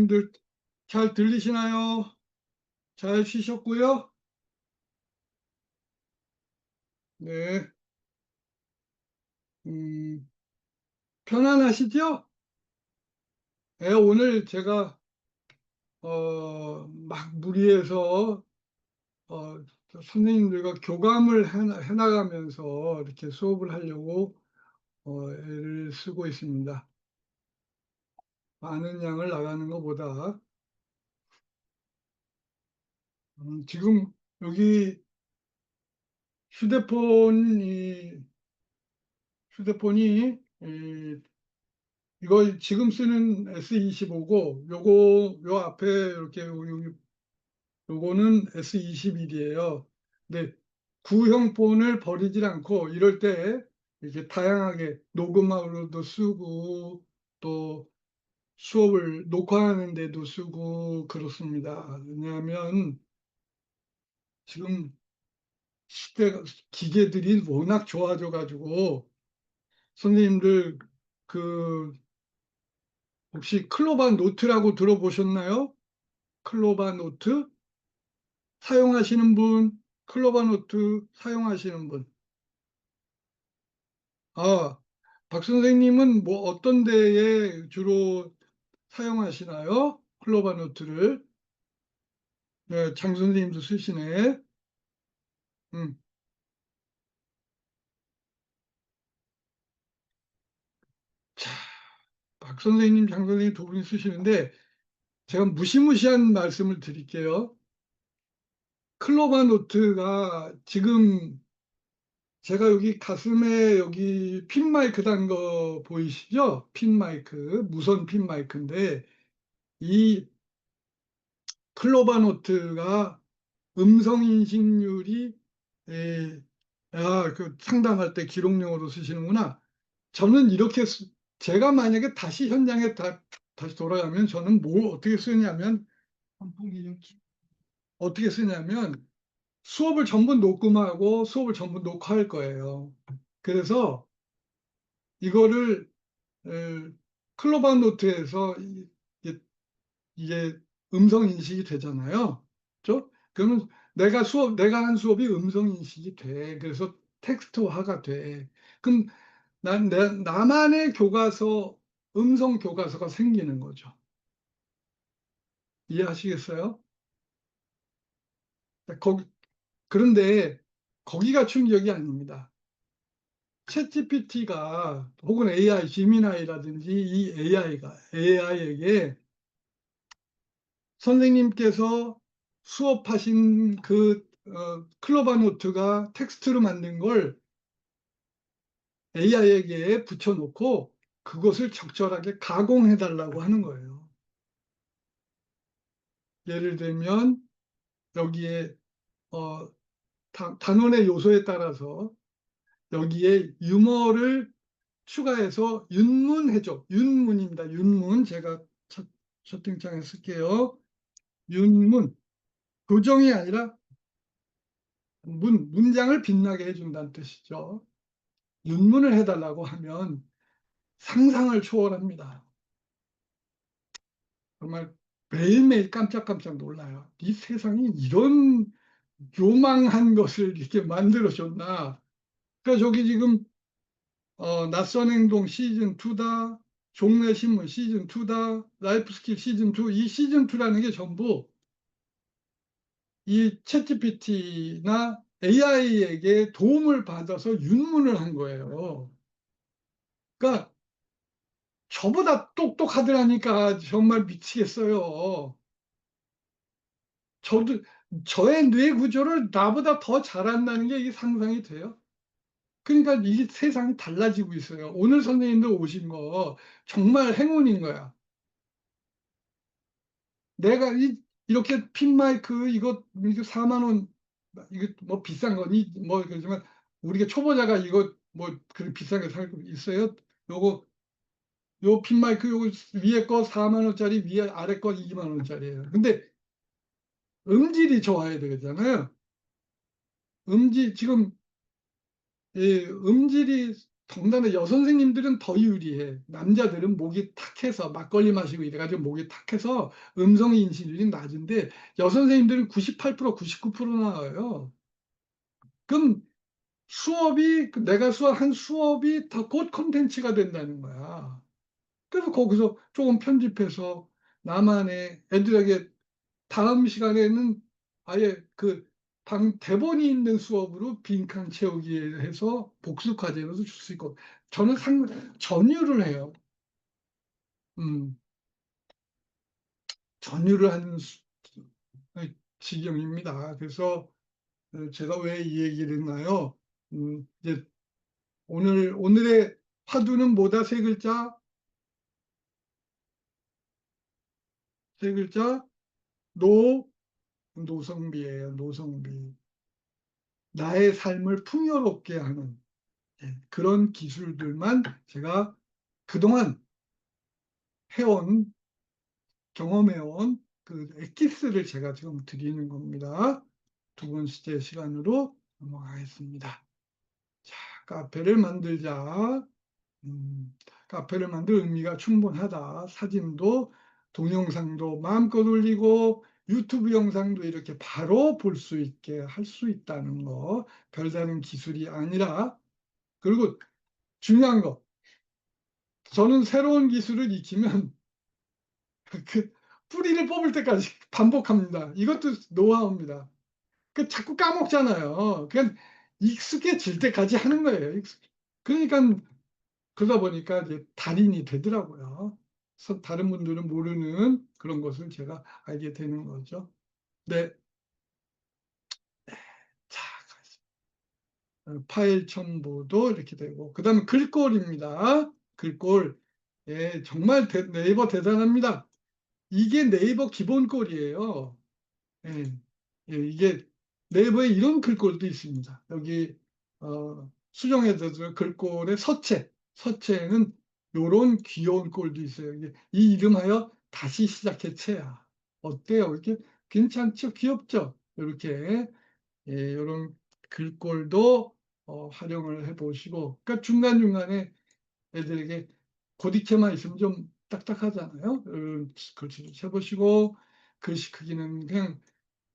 분들 잘 들리시나요? 잘 쉬셨고요? 네. 음, 편안하시죠? 네, 오늘 제가 막 무리해서 어, 선생님들과 교감을 해나가면서 이렇게 수업을 하려고 애를 쓰고 있습니다. 많은 양을 나가는 것보다 지금 여기 휴대폰이 휴대폰이 이거 지금 쓰는 S25고 요 앞에 이렇게 요거는 S21이에요. 근데 구형 폰을 버리질 않고 이럴 때 이렇게 다양하게 녹음하러도 쓰고 또 수업을 녹화하는 데도 쓰고 그렇습니다. 왜냐하면 지금 시대가 기계들이 워낙 좋아져 가지고 선생님들 그 혹시 클로바 노트라고 들어보셨나요? 클로바 노트 사용하시는 분, 클로바 노트 사용하시는 분. 아, 박 선생님은 뭐 어떤 데에 주로 사용하시나요? 클로바 노트를. 네, 장 선생님도 쓰시네. 음. 자, 박 선생님, 장 선생님 두 분이 쓰시는데 제가 무시무시한 말씀을 드릴게요. 클로바 노트가 지금 제가 여기 가슴에 여기 핀 마이크 단 거 보이시죠? 핀 마이크, 무선 핀 마이크인데 이 클로바 노트가 음성 인식률이 그 상담할 때 기록용으로 쓰시는구나. 저는 이렇게 제가 만약에 다시 현장에 다시 돌아가면 저는 뭘 어떻게 쓰냐면 어떻게 쓰냐면 수업을 전부 녹음하고 수업을 전부 녹화할 거예요. 그래서 이거를 클로바 노트에서 이게 음성 인식이 되잖아요. 그죠? 그러면 내가 한 수업이 음성 인식이 돼. 그래서 텍스트화가 돼. 그럼 나만의 교과서, 음성 교과서가 생기는 거죠. 이해하시겠어요? 거기, 그런데 거기가 충격이 아닙니다. 챗GPT가 혹은 AI, 지미나이라든지 이 AI에게 선생님께서 수업하신 그 클로바 노트가 텍스트로 만든 걸 AI에게 붙여놓고 그것을 적절하게 가공해 달라고 하는 거예요. 예를 들면 여기에 어, 단원의 요소에 따라서 여기에 유머를 추가해서 윤문해줘. 윤문입니다. 윤문 제가 채팅창에 쓸게요. 윤문 교정이 아니라 문장을 빛나게 해준다는 뜻이죠. 윤문을 해달라고 하면 상상을 초월합니다. 정말 매일매일 깜짝깜짝 놀라요. 이 세상이 이런 요망한 것을 이렇게 만들어줬나. 그러니까 저기 지금 낯선 행동 시즌 2다, 종래 신문 시즌 2다, 라이프 스킬 시즌 2, 이 시즌 2라는 게 전부 이 챗GPT나 AI에게 도움을 받아서 윤문을 한 거예요. 그러니까 저보다 똑똑하더라니까 정말 미치겠어요. 저도 저의 뇌 구조를 나보다 더 잘한다는 게 이게 상상이 돼요. 그러니까 이게 세상이 달라지고 있어요. 오늘 선생님들 오신 거 정말 행운인 거야. 내가 이렇게 핀 마이크 이거 4만 원 이거 뭐 비싼 거니 뭐 그러지만 우리가 초보자가 이거 뭐 그렇게 비싸게 살 거 있어요? 요거 요 핀 마이크 요거 위에 거 4만 원짜리 위에 아래 거 2만 원짜리예요. 근데 음질이 좋아야 되잖아요. 지금 음질이 더군다나 여선생님들은 더 유리해. 남자들은 목이 탁해서 막걸리 마시고 이래 가지고 목이 탁해서 음성 인식률이 낮은데 여선생님들은 98% 99% 나와요. 그럼 수업이 내가 수업한 수업이 다 곧 콘텐츠가 된다는 거야. 그래서 거기서 조금 편집해서 나만의 애들에게 다음 시간에는 아예 그 대본이 있는 수업으로 빈칸 채우기 해서 복습 과제로도 줄 수 있고 저는 전유를 해요. 음. 전유를 하는 지경입니다. 그래서 제가 왜 이 얘기를 했나요? 이제 오늘의 화두는 뭐다? 세 글자. 세 글자. 노 노성비예요. 노성비. 나의 삶을 풍요롭게 하는 그런 기술들만 제가 그동안 해온 경험해 온 그 엑기스를 제가 지금 드리는 겁니다. 두 번째 시간으로 넘어가겠습니다. 자, 카페를 만들자. 카페를 만들 의미가 충분하다. 사진도 동영상도 마음껏 올리고 유튜브 영상도 이렇게 바로 볼 수 있게 할 수 있다는 거. 별다른 기술이 아니라 그리고 중요한 거 저는 새로운 기술을 익히면 그 뿌리를 뽑을 때까지 반복합니다. 이것도 노하우입니다. 자꾸 까먹잖아요. 그냥 익숙해질 때까지 하는 거예요. 그러니깐 그러다 보니까 이제 달인이 되더라고요. 그래서 다른 분들은 모르는 그런 것을 제가 알게 되는 거죠. 네. 자, 파일 첨부도 이렇게 되고 그다음에 글꼴입니다. 글꼴. 예, 정말 네이버 대단합니다. 이게 네이버 기본꼴이에요. 예. 예, 이게 네이버에 이런 글꼴도 있습니다. 여기 수정해서 글꼴의 서체에는 요런 귀여운 꼴도 있어요. 이게 이 이름하여 다시 시작해 채야. 어때요? 이렇게 괜찮죠? 귀엽죠? 요렇게 요런 글꼴도 활용을 해 보시고 그러니까 중간중간에 애들에게 고딕체만 있으면 좀 딱딱하잖아요. 글씨를 쳐 보시고 글씨 크기는 그냥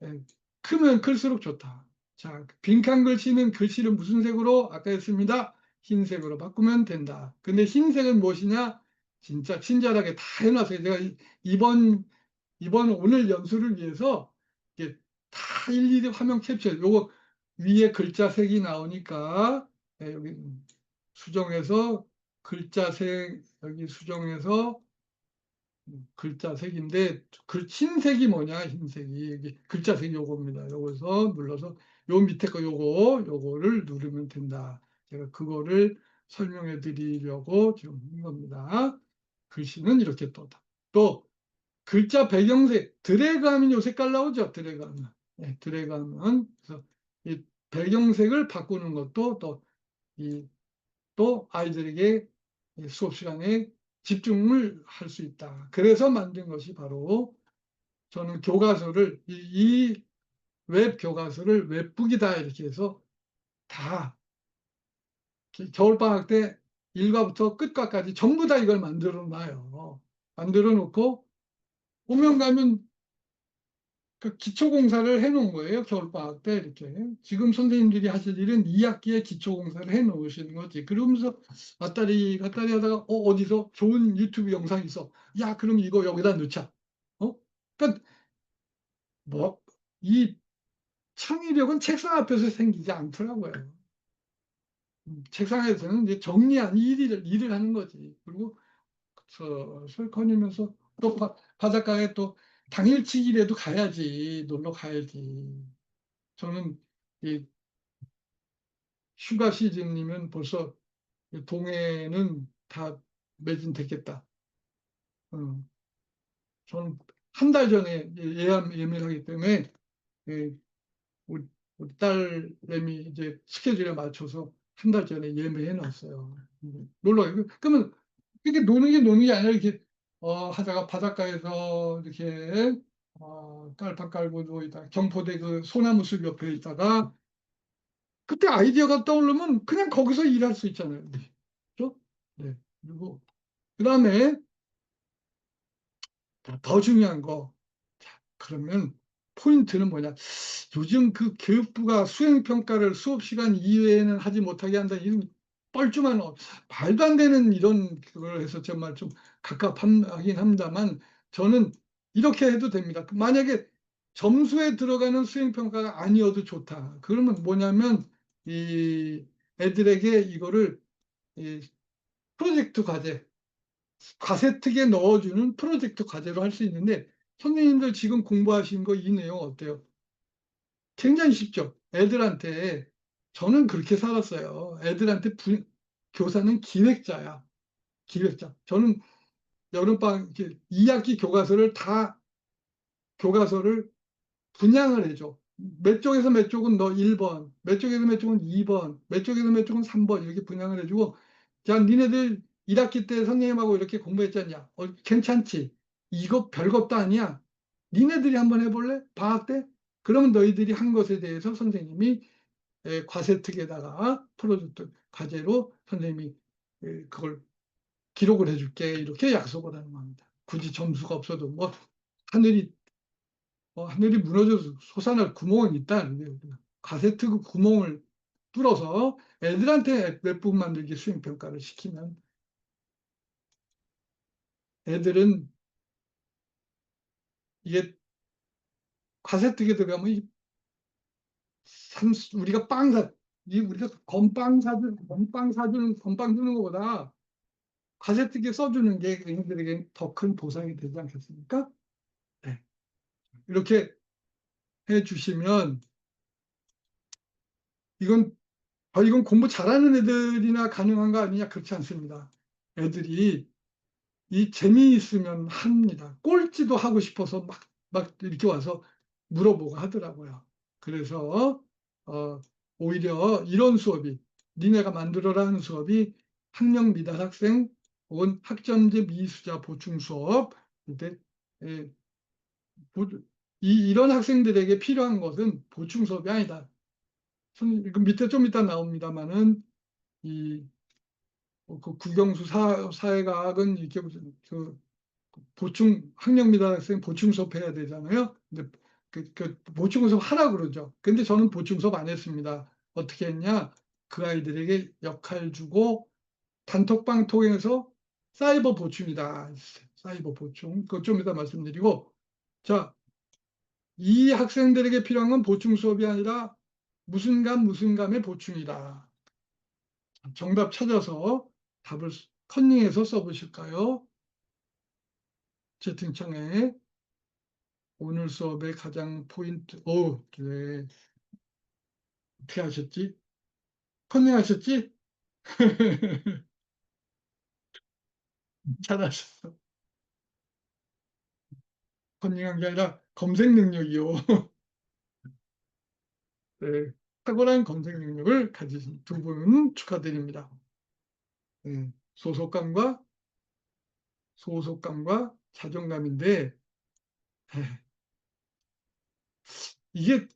예. 크면 클수록 좋다. 자, 빈칸 글씨는 글씨를 무슨 색으로? 아까 했습니다. 흰색으로 바꾸면 된다. 근데 흰색은 무엇이냐? 진짜 친절하게 다 해 놨어요. 제가 이번 오늘 연수를 위해서 이게 다 일일이 화면 캡처 요거 위에 글자 색이 나오니까 여기 수정해서 글자 색 여기 수정해서 글자 색인데 흰색이 뭐냐 흰색이 여기 글자 색이 요겁니다. 요거서 눌러서 요 밑에 거 요거를 누르면 된다. 제가 그거를 설명해 드리려고 지금 한 겁니다. 글씨는 이렇게 또 글자 배경색 드래그하면 요 색깔 나오죠. 드래그하면 드래그하면 그래서 이 배경색을 바꾸는 것도 또 아이들에게 수업 시간에 집중을 할 수 있다. 그래서 만든 것이 바로 저는 교과서를 이 웹 교과서를 웹북이다 이렇게 해서 다 겨울방학 때 1 과부터 끝과까지 전부 다 이걸 만들어 놔요. 만들어 놓고 오면 가면 그 기초공사를 해 놓은 거예요. 겨울방학 때 이렇게. 지금 선생님들이 하실 일은 2학기에 기초공사를 해 놓으시는 거지. 그러면서 왔다리 갔다리 하다가 어디서 좋은 유튜브 영상이 있어. 야 그럼 이거 여기다 넣자. 그러니까 뭐 이 창의력은 책상 앞에서 생기지 않더라고요. 책상에서는 이제 정리한 일을 하는 거지. 그리고 슬슬 거니면서 또 바닷가에 또 당일치기라도 가야지. 놀러 가야지. 저는 이 휴가 시즌이면 벌써 동해는 다 매진됐겠다. 어, 저는 한 달 전에 예매를 하기 때문에 예, 우리, 우리 딸내미 이제 스케줄에 맞춰서 한 달 전에 예매해 놨어요. 놀러 가요. 그러면 이게 노는 게 아니라 이렇게 하다가 바닷가에서 이렇게 깔판 깔고 누워 있다가 경포대 그 소나무 숲 옆에 있다가 그때 아이디어가 떠오르면 그냥 거기서 일할 수 있잖아요. 네. 그리고 그다음에 더 중요한 거. 자, 그러면 포인트는 뭐냐? 요즘 그 교육부가 수행 평가를 수업 시간 이외에는 하지 못하게 한다. 이런 뻘쭘한 말도 안 되는 이런 그걸 해서 정말 좀 갑갑하긴 합니다만 저는 이렇게 해도 됩니다. 만약에 점수에 들어가는 수행 평가가 아니어도 좋다. 그러면 뭐냐면 이 애들에게 이거를 이 프로젝트 과제 과세특에 넣어주는 프로젝트 과제로 할 수 있는데 선생님들 지금 공부하신 거 이 내용 어때요? 굉장히 쉽죠. 애들한테 저는 그렇게 살았어요. 애들한테 교사는 기획자야. 기획자. 저는 여름방 2학기 교과서를 분양을 해줘. 몇 쪽에서 몇 쪽은 너 1번, 몇 쪽에서 몇 쪽은 2번, 몇 쪽에서 몇 쪽은 3번 이렇게 분양을 해주고 야 니네들 1학기 때 선생님하고 이렇게 공부했지 않냐? 괜찮지? 이거 별것도 아니야. 니네들이 한번 해볼래? 방학 때? 그러면 너희들이 한 것에 대해서 선생님이 과세특에다가 프로젝트 과제로 선생님이 그걸 기록을 해줄게 이렇게 약속을 하는 겁니다. 굳이 점수가 없어도 뭐 하늘이 하늘이 무너져서 솟아날 구멍은 있다. 가세트 그 구멍을 뚫어서 애들한테 웹북 만들기 수행평가를 시키면 애들은 이게 가세트에 들어가면 우리가 우리가 건빵 주는 것보다 가세트에 써주는 게 애들에게 더 큰 보상이 되지 않겠습니까? 네. 이렇게 해 주시면 이건 이건 공부 잘하는 애들이나 가능한 거 아니냐? 그렇지 않습니다. 애들이 이 재미있으면 합니다. 꼴찌도 하고 싶어서 막 이렇게 와서 물어보고 하더라고요. 그래서 오히려 이런 수업이 니네가 만들어라 는 수업이 학력 미달 학생 혹은 학점제 미수자 보충 수업 근데 예, 이런 학생들에게 필요한 것은 보충 수업이 아니다. 그 밑에 좀 이따 나옵니다만은 이 그 국영수 사회과학은 이렇게 그 보충 학력 미달 학생 보충 수업 해야 되잖아요. 근데 그 보충 수업 하라 그러죠. 근데 저는 보충 수업 안 했습니다. 어떻게 했냐? 그 아이들에게 역할 주고 단톡방 통해서 사이버 보충이다. 사이버 보충. 그거 좀 이따 말씀드리고 자, 이 학생들에게 필요한 건 보충 수업이 아니라 무슨 감의 보충이다. 정답 찾아서 답을 컨닝해서 써보실까요? 채팅창에 오늘 수업의 가장 포인트, 그래. 어떻게 하셨지? 컨닝하셨지? 잘하셨어. 컨닝한 게 아니라 검색 능력이요. 네, 탁월한 검색 능력을 가지신 두 분 축하드립니다. 네, 소속감과 자존감인데 에, 이게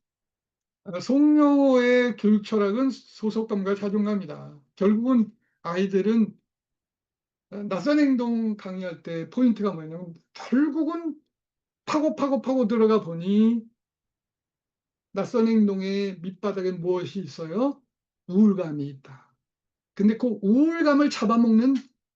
송영호의 교육 철학은 소속감과 자존감이다. 결국은 아이들은 낯선 행동 강의할 때 포인트가 뭐냐면 결국은 파고 들어가 보니 낯선 행동의 밑바닥에 무엇이 있어요? 우울감이 있다. 근데 그 우울감을 잡아먹는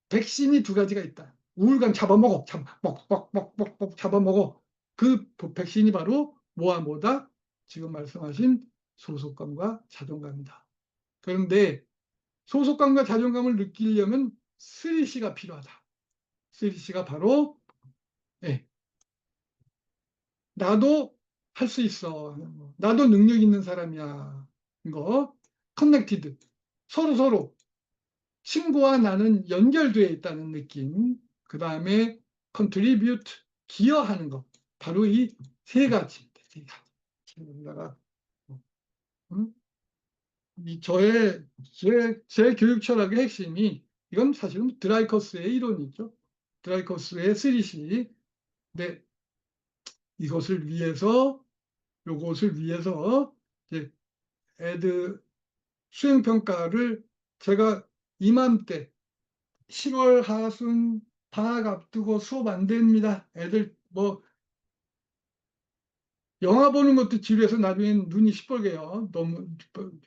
백신이 두 가지가 있다. 우울감 잡아먹어. 먹 잡아먹어. 그 백신이 바로 뭐다? 지금 말씀하신 소속감과 자존감이다. 그런데 소속감과 자존감을 느끼려면 3C가 필요하다. 3C가 바로 네, 나도 할 수 있어. 나도 능력 있는 사람이야. 이거 커넥티드. 서로 친구와 나는 연결되어 있다는 느낌. 그 다음에 컨트리뷰트 기여하는 것. 바로 이 세 가지입니다. 세 가지. 제가 이 제 교육 철학의 핵심이 이건 사실은 드라이커스의 이론이죠. 드라이커스의 3C. 네, 이것을 위해서 요것을 위해서 이제 애들 수행평가를 제가 이맘때 7월 하순 방학 앞두고 수업 안 됩니다. 애들 뭐 영화 보는 것도 지루해서 나중엔 눈이 시뻘개요. 너무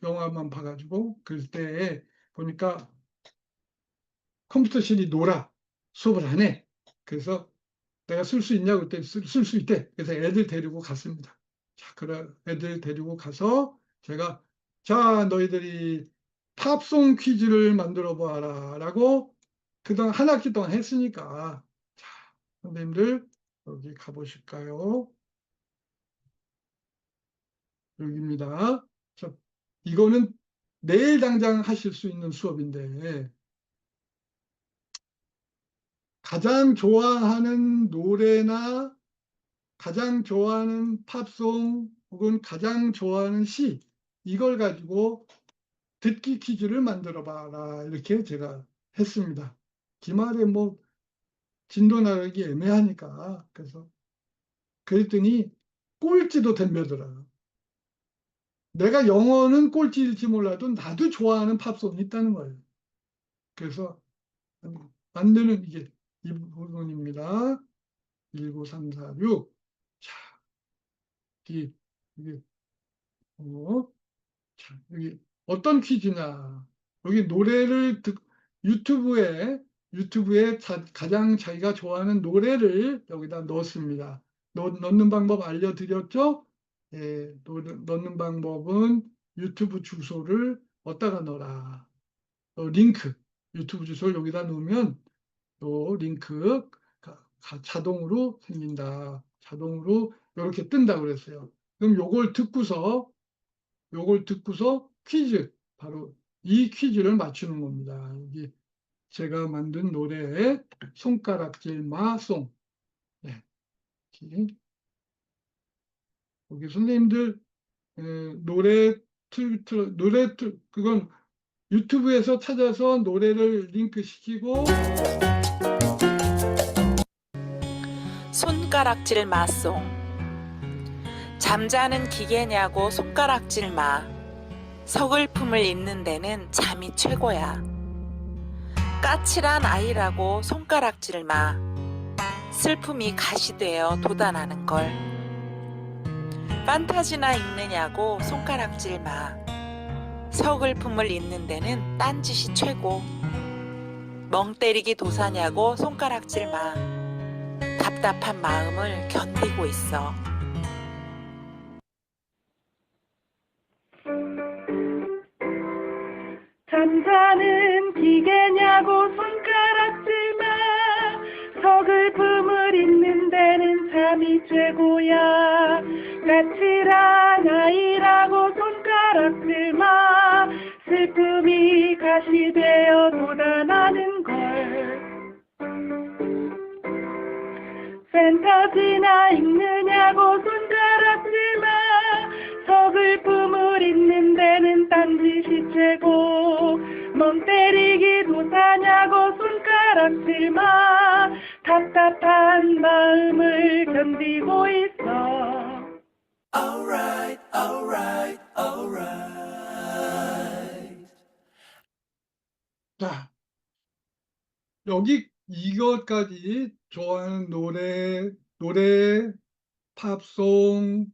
영화만 봐가지고. 그럴 때 보니까 컴퓨터실이 놀아. 수업을 안 해. 그래서 내가 쓸 수 있냐고 그때 쓸 수 있대. 그래서 애들 데리고 갔습니다. 자, 그래 애들 데리고 가서 제가 자, 너희들이 팝송 퀴즈를 만들어 봐라 라고 그동안 한 학기 동안 했으니까 자, 선생님들 여기 가보실까요? 여기입니다. 자, 이거는 내일 당장 하실 수 있는 수업인데 가장 좋아하는 노래나 가장 좋아하는 팝송 혹은 가장 좋아하는 시 이걸 가지고 듣기 퀴즈를 만들어 봐라 이렇게 제가 했습니다. 기말에 뭐 진도 나르기 애매하니까 그래서 그랬더니 꼴찌도 덤벼들어요. 내가 영어는 꼴찌일지 몰라도 나도 좋아하는 팝송이 있다는 거예요. 그래서 만드는 이게 이 부분입니다. 19346. 자, 이게 자, 여기 어떤 퀴즈냐? 여기 노래를 유튜브에 가장 자기가 좋아하는 노래를 여기다 넣었습니다. 넣는 방법 알려드렸죠? 예, 넣는 방법은 유튜브 주소를 어디다가 넣어라. 링크, 유튜브 주소를 여기다 넣으면 또 링크 자동으로 생긴다. 자동으로 이렇게 뜬다고 그랬어요. 그럼 요걸 듣고서 퀴즈, 바로 이 퀴즈를 맞추는 겁니다. 여기 제가 만든 노래의 손가락질 마송. 네. 여기 선생님들 그건 유튜브에서 찾아서 노래를 링크 시키고 손가락질 마송. 잠자는 기계냐고 손가락질 마. 서글픔을 잊는 데는 잠이 최고야. 까칠한 아이라고 손가락질 마. 슬픔이 가시되어 돋아나는 걸. 판타지나 읽느냐고 손가락질 마. 서글픔을 잊는 데는 딴짓이 최고. 멍 때리기 도사냐고 손가락질 마. 답답한 마음을 견디고 있어. 잠자는 기계냐고 손가락질 마. 서글픔을 잊는 데는 잠이 최고야. 까칠한 아이라고 손가락질 마. 슬픔이 가시되어 돋아나는 걸. 판타지나 읽느냐고 손가락질 마. 서글픔을 잊는 데는 딴짓이 최고. 멍 때리기 도사냐고 손가락질 마. 답답한 마음을 견디고 있어. Alright, alright, alright. 자, 여기 이것까지 좋아하는 노래, 팝송,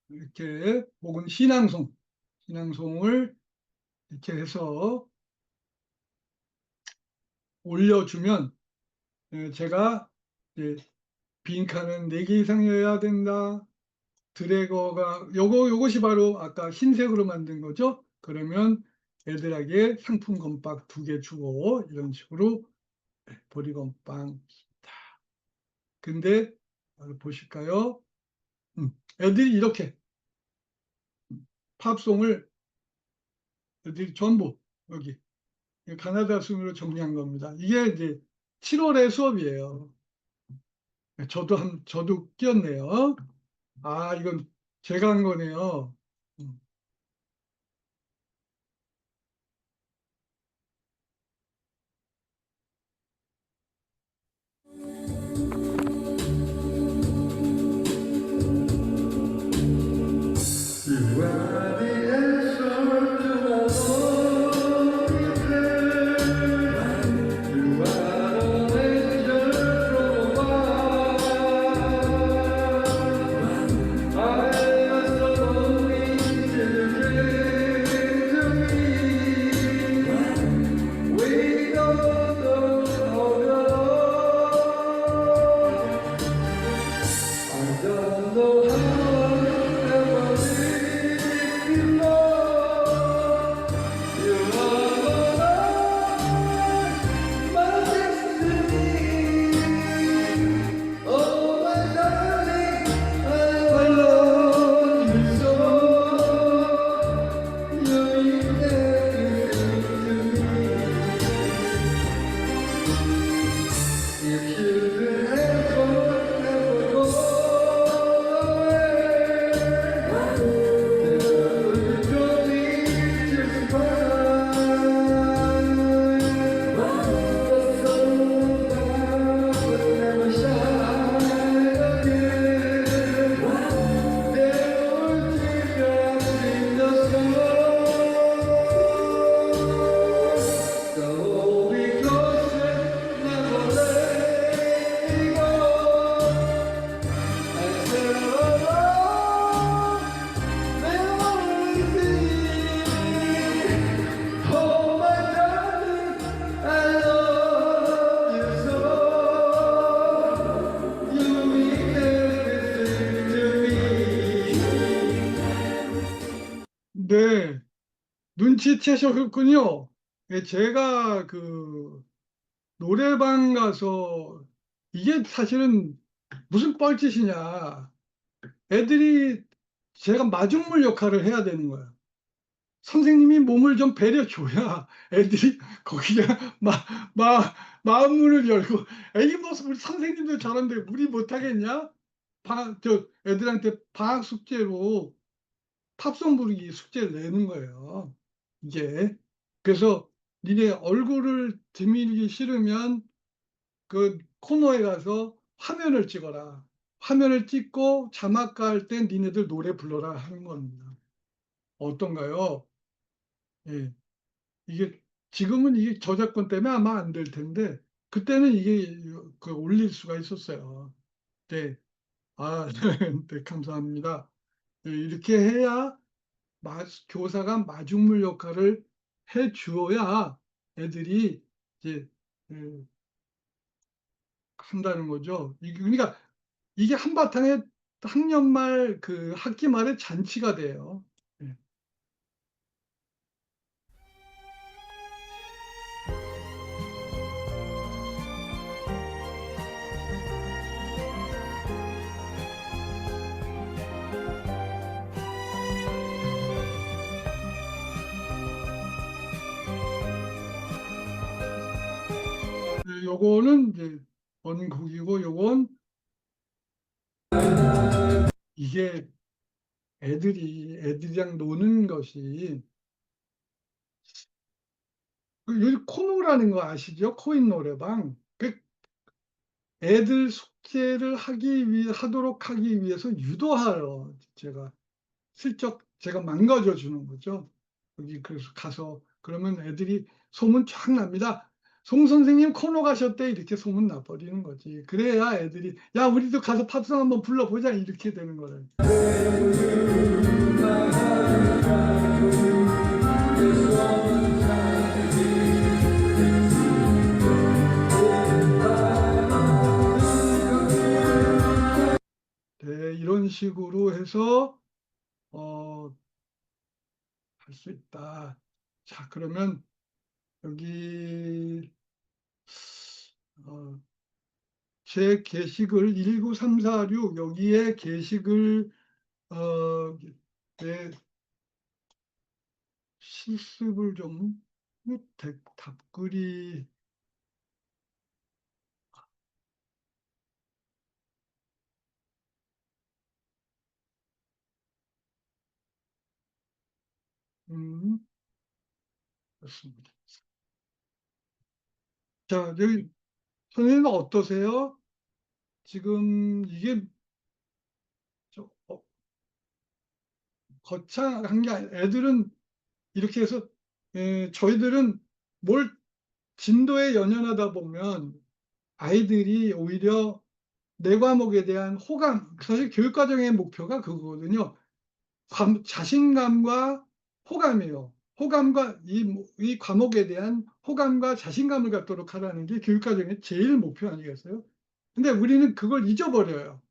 이렇게 혹은 신앙송을 이렇게 해서 올려주면 제가 빈칸은 4개 이상이어야 된다. 드래거가 요것이 바로 아까 흰색으로 만든 거죠. 그러면 애들에게 상품 건빵 2개 주고 이런 식으로 보리건빵. 근데 보실까요? 애들이 이렇게 팝송을 애들이 전부 여기 가나다 순으로 정리한 겁니다. 이게 이제 7월의 수업이에요. 저도 끼었네요. 아, 이건 제가 한 거네요. You are 눈치채셨군요. 예, 제가 그 노래방 가서 이게 사실은 무슨 뻘짓이냐. 애들이 제가 마중물 역할을 해야 되는 거야. 선생님이 몸을 좀 배려줘야 애들이 거기가 마음문을 열고 애기 모습 우리 선생님도 저런데 우리 못하겠냐? 애들한테 방학 숙제로 팝송 부르기 숙제를 내는 거예요. 이게. 그래서 니네 얼굴을 드밀기 싫으면 그 코너에 가서 화면을 찍어라. 화면을 찍고 자막가 할 땐 니네들 노래 불러라 하는 겁니다. 어떤가요? 예. 이게 지금은 이게 저작권 때문에 아마 안 될 텐데 그때는 이게 그 올릴 수가 있었어요. 네. 아 네 감사합니다. 예 이렇게 해야 교사가 마중물 역할을 해 주어야 애들이 이제 그 한다는 거죠. 이게 그러니까 이게 한바탕에 학년 말 그 학기 말에 잔치가 돼요. 예. 요거는 이제 원곡이고 요건 이게 애들이랑 노는 것이 여기 코노라는 거 아시죠? 코인 노래방. 애들 숙제를 하도록 하기 위해서 유도하러 제가 슬쩍 제가 망가져 주는 거죠. 여기 그래서 가서 그러면 애들이 소문 쫙 납니다. 송 선생님 코너 가셨대 이렇게 소문 나버리는 거지. 그래야 애들이 야 우리도 가서 팝송 한번 불러보자 이렇게 되는 거를. 네, 이런 식으로 해서 할 수 있다. 자, 그러면 여기 제 게시글 19346 여기에 게시글 내 실습을 좀 답글이 그렇습니다. 자, 여기 선생님 어떠세요? 지금 이게 거창한 게 애들은 이렇게 해서 저희들은 뭘 진도에 연연하다 보면 아이들이 오히려 내 과목에 대한 호감, 사실 교육과정의 목표가 그거거든요. 자신감과 호감이에요. 호감과 이 과목에 대한 호감과 자신감을 갖도록 하라는 게 교육과정의 제일 목표 아니겠어요? 근데 우리는 그걸 잊어버려요.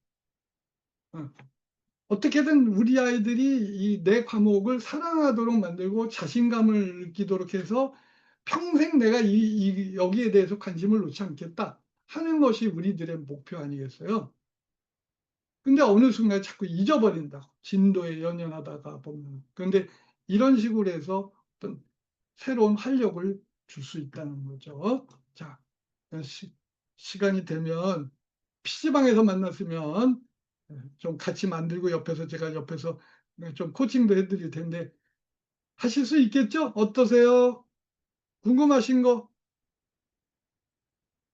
어떻게든 우리 아이들이 이 내 과목을 사랑하도록 만들고 자신감을 느끼도록 해서 평생 내가 여기에 대해서 관심을 놓지 않겠다 하는 것이 우리들의 목표 아니겠어요? 근데 어느 순간 자꾸 잊어버린다. 진도에 연연하다가 보면. 그런데 이런 식으로 해서 어떤 새로운 활력을 줄 수 있다는 거죠. 자, 시간이 되면 PC방에서 만났으면 좀 같이 만들고 제가 옆에서 좀 코칭도 해드릴 텐데 하실 수 있겠죠? 어떠세요? 궁금하신 거?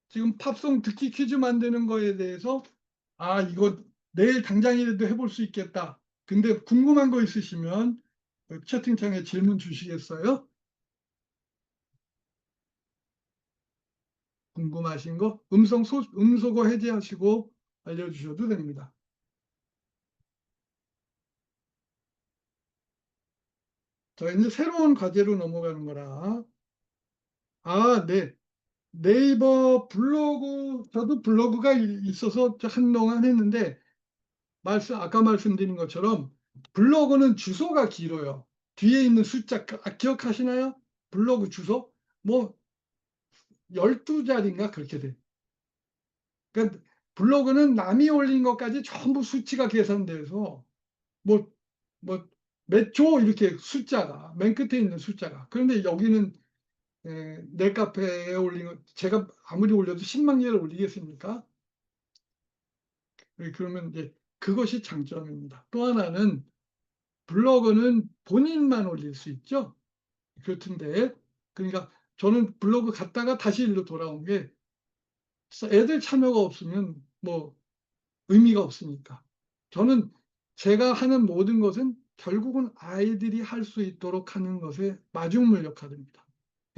지금 팝송 듣기 퀴즈 만드는 거에 대해서 이거 내일 당장이라도 해볼 수 있겠다. 근데 궁금한 거 있으시면 채팅창에 질문 주시겠어요? 궁금하신 거 음소거 해제하시고 알려주셔도 됩니다. 자, 이제 새로운 과제로 넘어가는 거라. 네. 네이버 블로그, 저도 블로그가 있어서 한동안 했는데, 아까 말씀드린 것처럼 블로그는 주소가 길어요. 뒤에 있는 숫자 기억하시나요? 블로그 주소? 뭐 12자리인가 그렇게 돼. 그러니까 블로그는 남이 올린 것까지 전부 수치가 계산돼서 뭐 몇 조 이렇게 숫자가 맨 끝에 있는 숫자가. 그런데 여기는 내 카페에 올린 거 제가 아무리 올려도 10만 개를 올리겠습니까? 그러면 이제 그것이 장점입니다. 또 하나는 블로그는 본인만 올릴 수 있죠. 그렇던데 그러니까 저는 블로그 갔다가 다시 일로 돌아온 게 애들 참여가 없으면 뭐 의미가 없으니까. 저는 제가 하는 모든 것은 결국은 아이들이 할 수 있도록 하는 것에 마중물 역할입니다.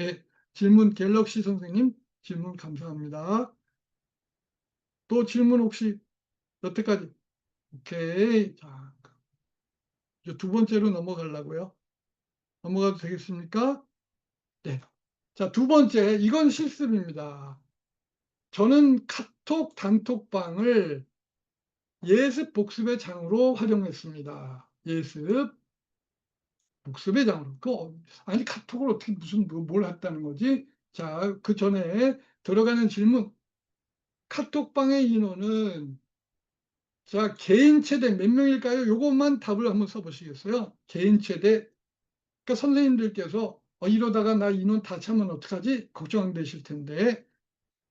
예. 질문 갤럭시 선생님 질문 감사합니다. 또 질문 혹시 여태까지 오케이. 자, 이제 두 번째로 넘어가려고요. 넘어가도 되겠습니까? 네. 자, 두 번째 이건 실습입니다. 저는 카톡 단톡방을 예습 복습의 장으로 활용했습니다. 예습 복습의 장으로. 아니 카톡을 어떻게 무슨 뭘 했다는 거지? 자, 그전에 들어가는 질문. 카톡방의 인원은 자, 개인 최대 몇 명일까요? 요것만 답을 한번 써 보시겠어요? 개인 최대. 그러니까 선생님들께서 이러다가 나 인원 다 차면 어떡하지? 걱정되실 텐데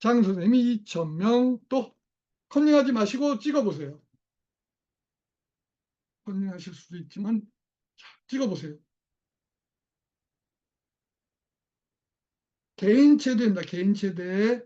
장 선생님이 2,000명 또 컨닝하지 마시고 찍어 보세요. 컨닝하실 수도 있지만 자, 찍어 보세요. 개인 최대입니다. 개인 최대.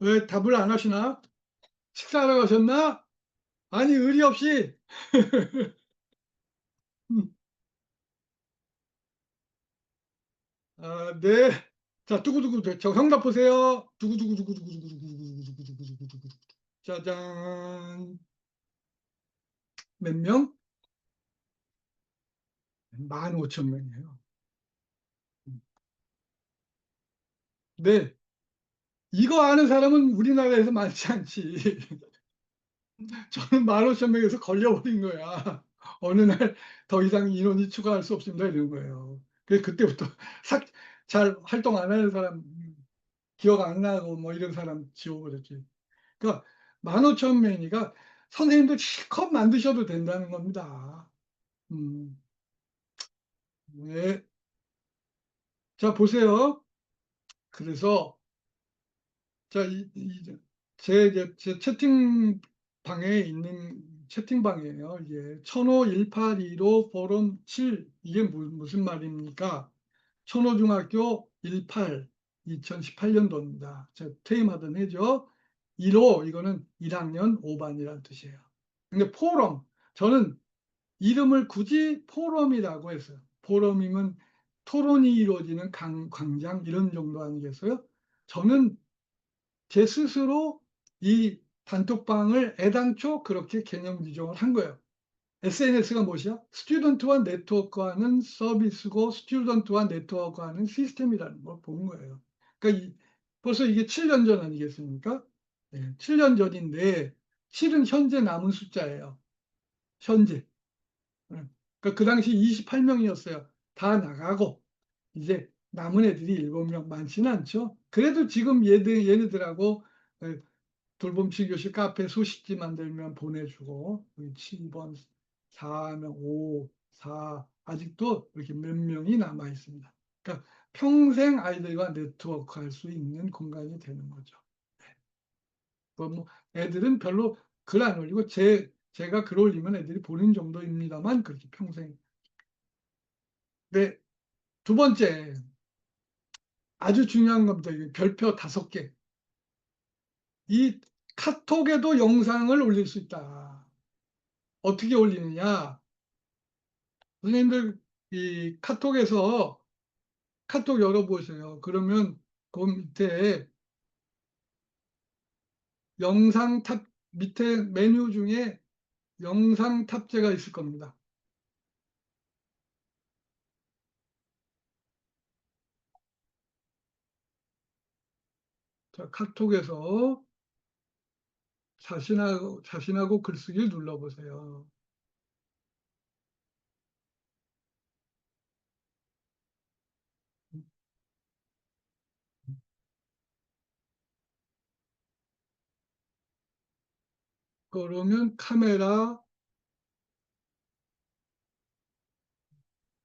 왜 답을 안 하시나? 식사하러 가셨나? 아니 의리 없이. 음. 아, 네. 자, 두구두구 정답 보세요. 두구두구두구두구두구두구두구두구두구두구두구. 짜잔. 몇 명? 15,000명이에요. 네. 이거 아는 사람은 우리나라에서 많지 않지. 저는 15,000명에서 걸려버린 거야. 어느 날 더 이상 인원이 추가할 수 없습니다. 이런 거예요. 그래서 그때부터 삭, 잘 활동 안 하는 사람, 기억 안 나고 뭐 이런 사람 지워버렸지. 그러니까 15,000명이니까 선생님도 실컷 만드셔도 된다는 겁니다. 음, 네. 자, 보세요. 그래서 자, 제 채팅방에 있는 채팅방이에요. 이게 105182로 포럼 7 이게 무슨 말입니까? 천호중학교 18 2018년도입니다. 제가 퇴임하던 해죠. 1호 이거는 1학년 5반이라는 뜻이에요. 근데 포럼 저는 이름을 굳이 포럼이라고 했어요. 포럼이면 토론이 이루어지는 광장 이런 정도 아니겠어요? 저는 제 스스로 이 단톡방을 애당초 그렇게 개념 지정을 한 거예요. SNS가 무엇이야? 스튜던트와 네트워크하는 서비스고 스튜던트와 네트워크하는 시스템이라는 걸 본 거예요. 그러니까 벌써 이게 7년 전 아니겠습니까? 네, 7년 전인데 7은 현재 남은 숫자예요. 현재. 네. 그러니까 그 당시 28명이었어요. 다 나가고 이제 남은 애들이 7명 많지는 않죠. 그래도 지금 얘네들하고 돌봄 치료실 카페 소식지 만들면 보내주고 7번 4명 5, 4 아직도 이렇게 몇 명이 남아 있습니다. 그러니까 평생 아이들과 네트워크할 수 있는 공간이 되는 거죠. 뭐 애들은 별로 글 안 올리고 제가 글 올리면 애들이 보는 정도입니다만 그렇게 평생. 네, 두 번째 아주 중요한 겁니다. 별표 5개. 이 카톡에도 영상을 올릴 수 있다. 어떻게 올리느냐? 선생님들 이 카톡에서 카톡 열어보세요. 그러면 그 밑에 영상 탑 밑에 메뉴 중에 영상 탑재가 있을 겁니다. 자, 카톡에서 자신하고 글쓰기를 눌러보세요. 그러면 카메라,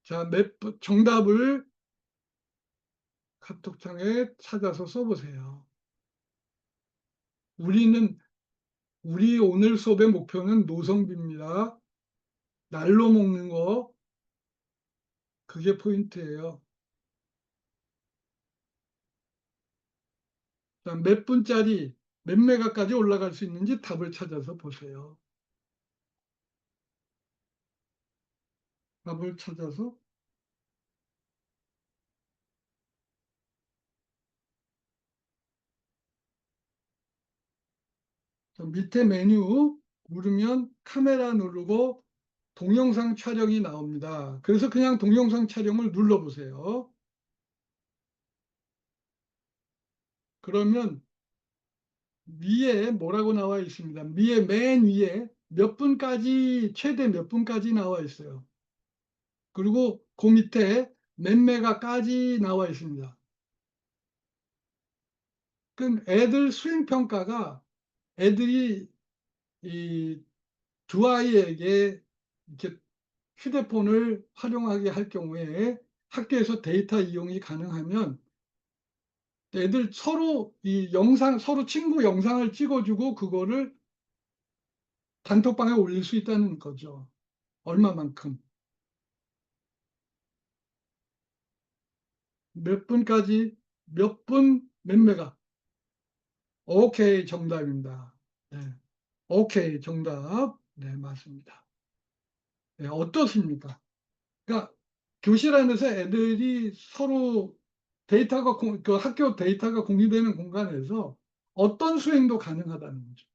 자, 정답을 카톡창에 찾아서 써보세요. 우리 오늘 수업의 목표는 노성비입니다. 날로 먹는 거, 그게 포인트예요. 자, 몇 분짜리, 몇 메가까지 올라갈 수 있는지 답을 찾아서 보세요. 답을 찾아서 자, 밑에 메뉴 누르면 카메라 누르고 동영상 촬영이 나옵니다. 그래서 그냥 동영상 촬영을 눌러보세요. 그러면 위에 뭐라고 나와 있습니다. 맨 위에 몇 분까지, 최대 몇 분까지 나와 있어요. 그리고 그 밑에 몇 메가까지 나와 있습니다. 그 애들 수행평가가 애들이 이 두 아이에게 이렇게 휴대폰을 활용하게 할 경우에 학교에서 데이터 이용이 가능하면 애들 서로 서로 친구 영상을 찍어주고 그거를 단톡방에 올릴 수 있다는 거죠. 얼마만큼. 몇 분까지, 몇 분, 몇 메가. 오케이, 정답입니다. 네. 오케이, 정답. 네, 맞습니다. 네, 어떻습니까? 그러니까 교실 안에서 애들이 서로 그 학교 데이터가 공유되는 공간에서 어떤 수행도 가능하다는 거죠.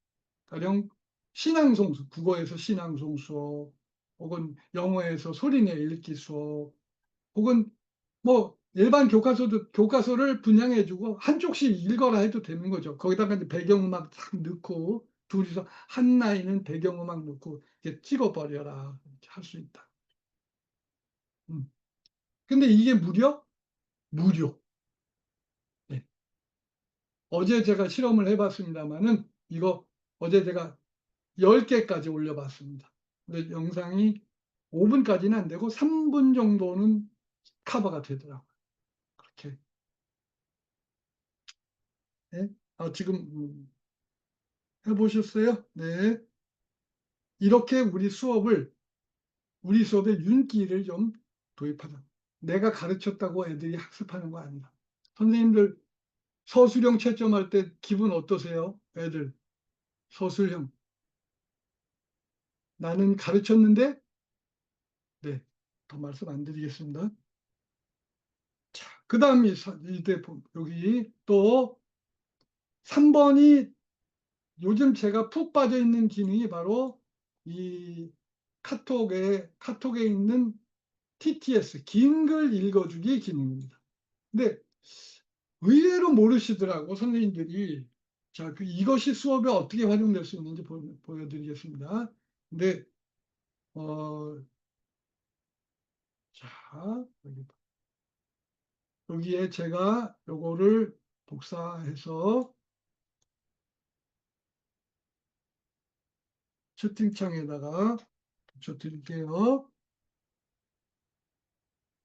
가령 신앙송수, 국어에서 신앙송수, 혹은 영어에서 소리내 읽기 수업, 혹은 뭐 일반 교과서를 분양해주고 한쪽씩 읽어라 해도 되는 거죠. 거기다가 이제 배경음악 딱 넣고 둘이서 한 라인은 배경음악 넣고 이렇게 찍어버려라 이렇게 할 수 있다. 음. 근데 이게 무료. 네. 어제 제가 실험을 해봤습니다만은 이거 어제 제가 10개까지 올려봤습니다. 근데 영상이 5분까지는 안 되고 3분 정도는 커버가 되더라고요. 그렇게. 네. 지금 해보셨어요? 네. 이렇게 우리 수업의 윤기를 좀 도입하자. 내가 가르쳤다고 애들이 학습하는 거 아니다. 선생님들 서술형 채점할 때 기분 어떠세요? 애들 서술형. 나는 가르쳤는데 네, 더 말씀 안 드리겠습니다. 자, 그 다음이 여기 또 3번이 요즘 제가 푹 빠져 있는 기능이 바로 이 카톡에 있는 TTS, 긴 글 읽어주기 기능입니다. 근데 의외로 모르시더라고, 선생님들이. 자, 이것이 수업에 어떻게 활용될 수 있는지 보여드리겠습니다. 근데, 자, 여기에 제가 요거를 복사해서 채팅창에다가 붙여드릴게요.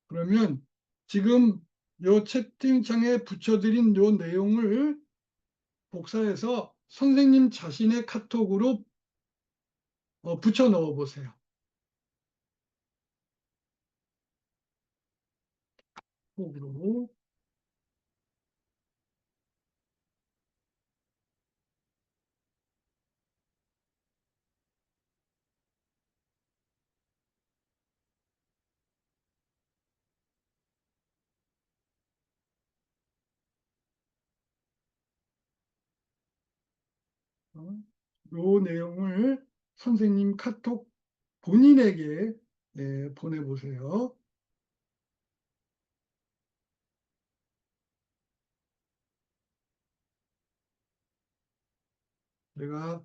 그러면 지금 요 채팅창에 붙여드린 요 내용을 복사해서 선생님 자신의 카톡으로 붙여 넣어 보세요. 톡으로. 요 내용을 선생님 카톡 본인에게 보내보세요. 내가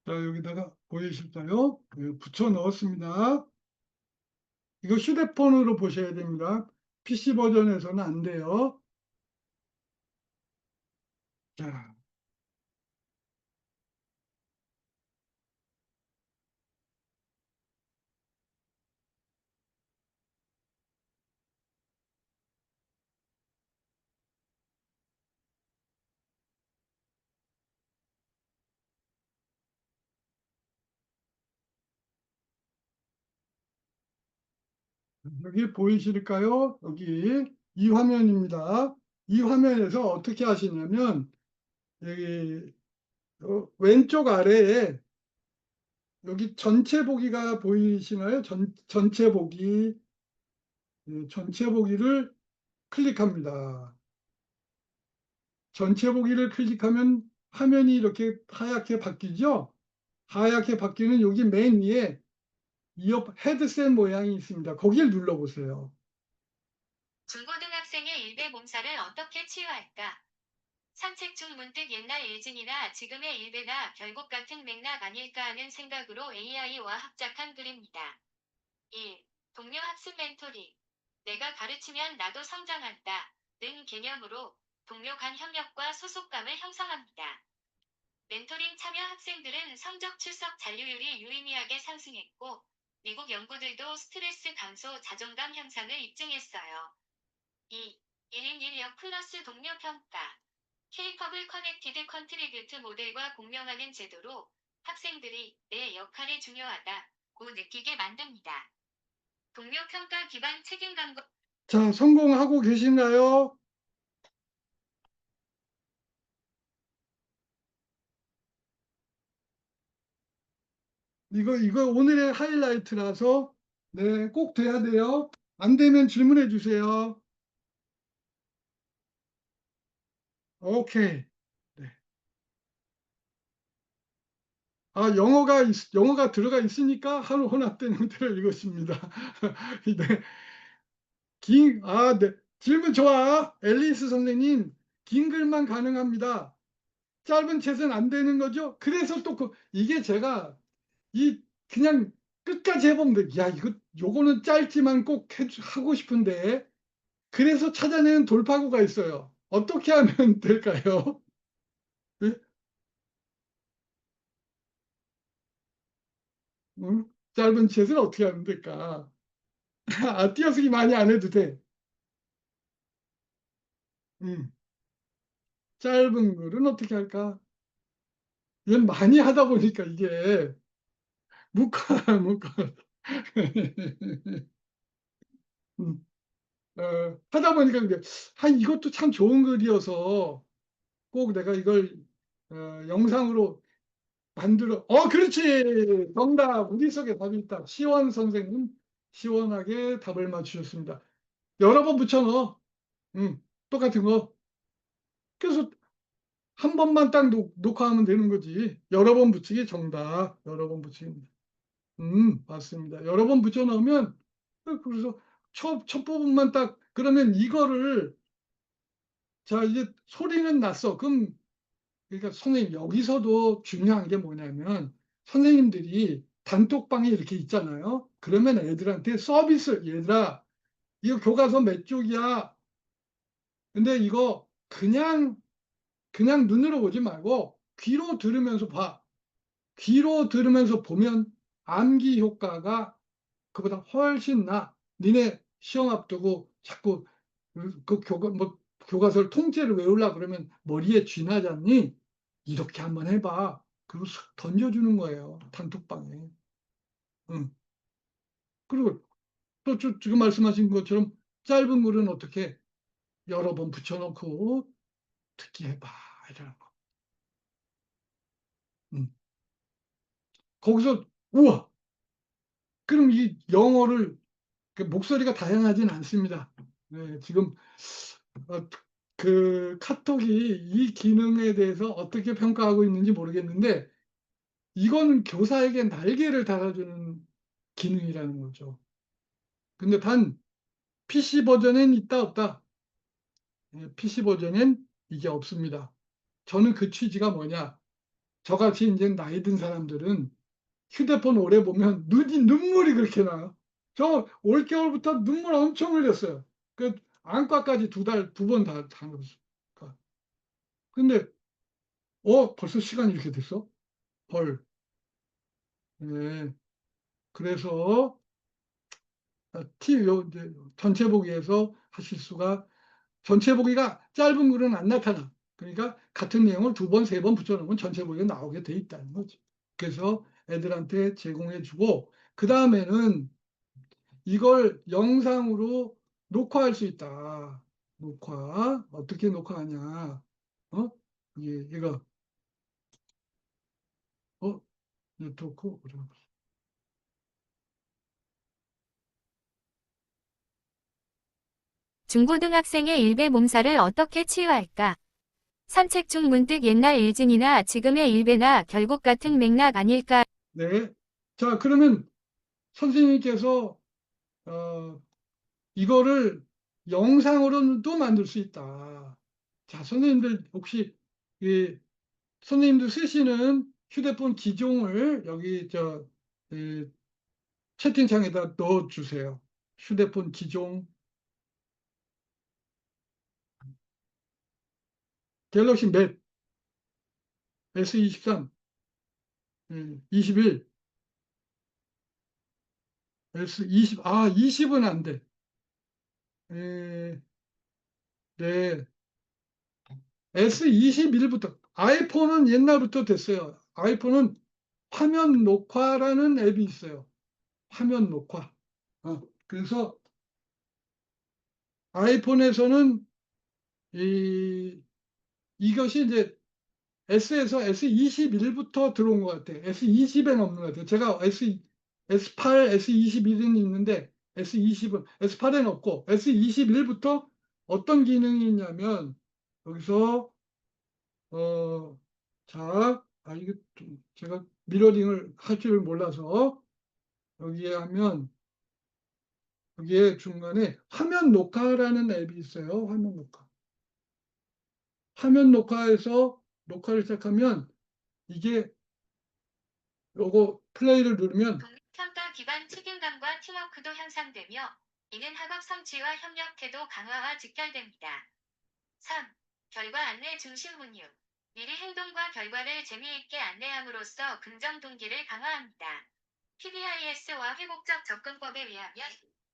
자, 여기다가 보이실까요? 붙여 넣었습니다. 이거 휴대폰으로 보셔야 됩니다. PC 버전에서는 안 돼요. 자, 여기 보이실까요? 여기 이 화면입니다. 이 화면에서 어떻게 하시냐면 여기 왼쪽 아래에 여기 전체 보기가 보이시나요? 전체 보기, 전체 보기를 클릭합니다. 전체 보기를 클릭하면 화면이 이렇게 하얗게 바뀌죠? 하얗게 바뀌는 여기 맨 위에 헤드셋 모양이 있습니다. 거기를 눌러보세요. 중고등학생의 일배 몸살을 어떻게 치유할까? 산책 중 문득 옛날 예진이나 지금의 일배나 결국 같은 맥락 아닐까 하는 생각으로 AI와 합작한 글입니다. 1. 동료 학습 멘토링. 내가 가르치면 나도 성장한다. 는 개념으로 동료 간 협력과 소속감을 형성합니다. 멘토링 참여 학생들은 성적 출석 잔류율이 유의미하게 상승했고, 미국 연구들도 스트레스 감소, 자존감 향상을 입증했어요. 2. 1인 1역 플러스 동료 평가. K-팝을 커넥티드 컨트리뷰트 모델과 공명하는 제도로 학생들이 내 역할이 중요하다고 느끼게 만듭니다. 동료 평가 기반 책임감과 자, 성공하고 계신가요? 이거 오늘의 하이라이트라서 네, 꼭 돼야 돼요. 안 되면 질문해 주세요. 오케이. 네. 아, 영어가 들어가 있으니까 하루 혼합된 형태로 읽었습니다. 네. 네. 질문 좋아. 앨리스 선생님, 긴 글만 가능합니다. 짧은 챗은 안 되는 거죠? 그래서 또 이게 제가 그냥 끝까지 해보면 돼. 야, 요거는 짧지만 꼭 하고 싶은데. 그래서 찾아내는 돌파구가 있어요. 어떻게 하면 될까요? 네? 응? 짧은 챗을 어떻게 하면 될까? 띄어쓰기 많이 안 해도 돼. 짧은 글은 어떻게 할까? 이건 많이 하다 보니까 이게 묶어. 음, 하다 보니까 이것도 참 좋은 글이어서 꼭 내가 이걸 영상으로 그렇지! 정답! 우리 속에 답이 있다. 시원 선생님, 시원하게 답을 맞추셨습니다. 여러 번 붙여넣어. 똑같은 거. 그래서 한 번만 딱 녹화하면 되는 거지. 여러 번 붙이기 정답. 여러 번 붙이기. 맞습니다. 여러 번 붙여넣으면, 그래서 첫 부분만 딱, 그러면 이거를, 자, 이제 소리는 났어. 그러니까 선생님, 여기서도 중요한 게 뭐냐면, 선생님들이 단톡방에 이렇게 있잖아요. 그러면 애들한테 서비스, 얘들아, 이거 교과서 몇 쪽이야? 근데 이거 그냥 눈으로 보지 말고 귀로 들으면서 봐. 귀로 들으면서 보면 암기 효과가 그보다 훨씬 나. 니네 시험 앞두고 자꾸 교과서를 통째로 외우려고 그러면 머리에 쥐나잖니? 이렇게 한번 해봐. 그리고 슥 던져주는 거예요, 단톡방에. 응. 그리고 또 지금 말씀하신 것처럼 짧은 글은 어떻게 여러 번 붙여놓고 듣기 해봐 이러는 거. 거기서 우와! 그럼 이 영어를 목소리가 다양하진 않습니다. 네, 지금 어, 그 카톡이 이 기능에 대해서 어떻게 평가하고 있는지 모르겠는데 이거는 교사에게 날개를 달아주는 기능이라는 거죠. 근데 단 PC 버전엔 있다 없다. PC 버전엔 이게 없습니다. 저는 그 취지가 뭐냐. 저같이 이제 나이 든 사람들은 휴대폰 오래 보면 눈물이 그렇게 나요. 저 올겨울부터 눈물 엄청 흘렸어요. 그 안과까지 2번 다 다녔어요. 근데 벌써 시간이 이렇게 됐어? 헐. 네. 그래서 이제 전체 보기에서 하실 수가 전체 보기가 짧은 글은 안 나타나. 그러니까 같은 내용을 2번, 3번 붙여놓으면 전체 보기가 나오게 돼 있다는 거죠. 그래서 애들한테 제공해 주고 그다음에는 이걸 영상으로 녹화할 수 있다. 녹화. 어떻게 녹화하냐. 어? 이거 노트북 중고등학생의 일배 몸살을 어떻게 치유할까? 산책 중 문득 옛날 일진이나 지금의 일배나 결국 같은 맥락 아닐까? 네. 자, 그러면 선생님께서 이거를 영상으로도 만들 수 있다. 자, 선생님들 혹시 선생님들 쓰시는 휴대폰 기종을 여기 채팅창에다 넣어 주세요. 휴대폰 기종 갤럭시 맵 S23, 21, S20, 20은 안 돼. 네. S21부터 아이폰은 옛날부터 됐어요. 아이폰은 화면 녹화라는 앱이 있어요. 화면 녹화. 그래서 아이폰에서는 이것이 이제 S에서 S21부터 들어온 것 같아요. S20엔 없는 것 같아요. 제가 S8, S21은 있는데 S20은 S8엔 없고 S21부터 어떤 기능이 있냐면 여기서 자, 이게 좀 제가 미러링을 할 줄 몰라서 여기에 하면 여기에 중간에 화면 녹화라는 앱이 있어요. 화면 녹화. 화면 녹화에서 녹화를 시작하면 이게 요거 플레이를 누르면 평가 기반 책임감과 팀워크도 향상되며 이는 학업 성취와 협력 태도 강화와 직결됩니다. 3. 결과 안내 중심 운용. 미리 행동과 결과를 재미있게 안내함으로써 긍정 동기를 강화합니다. PBIS와 회복적 접근법에 의하면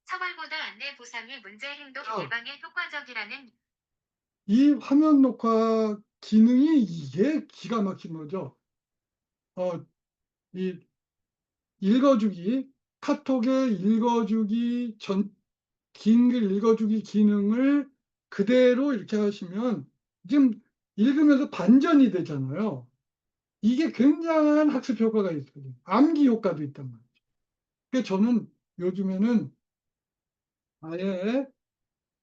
처벌보다 안내 보상이 문제 행동 예방에 효과적이라는 이 화면 녹화 기능이 이게 기가 막힌 거죠. 이 읽어주기, 카톡의 읽어주기 긴 글 읽어주기 기능을 그대로 이렇게 하시면 지금 읽으면서 반전이 되잖아요. 이게 굉장한 학습 효과가 있어요. 암기 효과도 있단 말이죠. 그래서 저는 요즘에는 아예